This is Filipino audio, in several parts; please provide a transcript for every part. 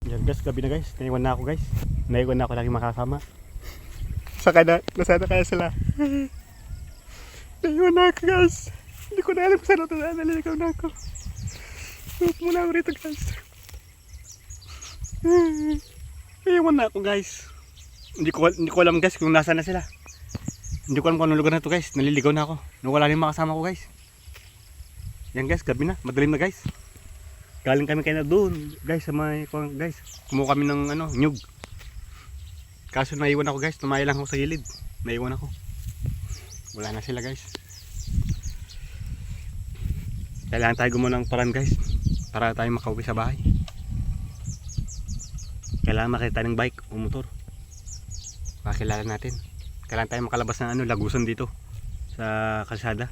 Yan guys, gabi na guys. Naiwan na ako guys. Naiwan na ako lagi makasama. Saka na, nasana kaya sila. Naiwan na ako guys. Hindi ko na alam kung saan ako naliligaw na ako. Huwag muna ako rito guys. Naiwan na ako guys. Hindi ko alam guys kung nasa na sila. Hindi ko alam kung anong lugar na to guys. Naliligaw na ako. Nawala na yung makasama ko guys. Yan guys, gabi na. Madilim na guys. Galing kami kayo na doon guys sa may guys. Kumuha kami ng nyug. Kaso naiwan ako guys. Tumayo lang ako sa gilid. Naiwan ako. Wala na sila guys. Kailangan tayo gumawa ng paraan guys. Para tayo makauwi sa bahay. Kailangan makita ng bike o motor. Pakilala natin. Kailangan tayo makalabas ng lagusan dito sa kalsada.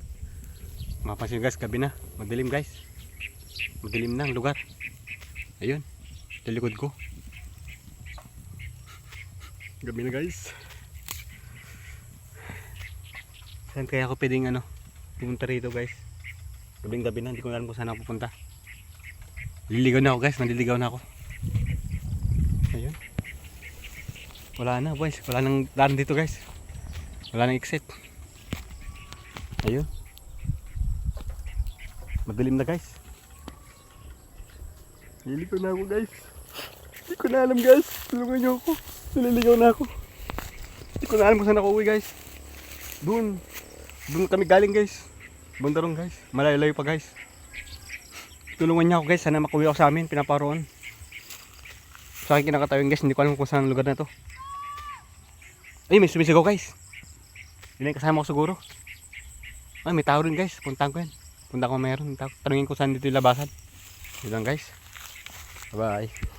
Mapapansin guys, gabi na. Madilim guys. Madilim na ang lugar. Ayun. Sa likod ko. Gabi na guys. Saan kaya ako pwedeng pumunta rito guys? Gabing gabi na. Hindi ko alam kung saan ako pupunta. Liligaw na ako guys. Manliligaw na ako. Ayun. Wala na boys. Wala nang daan dito guys. Wala nang exit. Ayun. Madilim na guys. Liligaw na ako guys. Hindi ko na alam guys. Tulungan niyo ako. Naliligaw na ako. Hindi ko na alam kung saan ako uwi guys. Doon kami galing guys. Bundarong guys. Malayo-layo pa guys. Tulungan niyo ako guys. Sana makuwi ako sa amin. Pinaparoon. Sa akin kinakatawin guys. Hindi ko alam kung saan lugar na to. Ay, may sumisigaw guys. Yun ay kasama ko siguro. Ay, may tao rin guys. Puntahan ko yan. Punta ko mayroon. Tanungin ko saan dito yung labasan. Yun lang guys. Bye bye.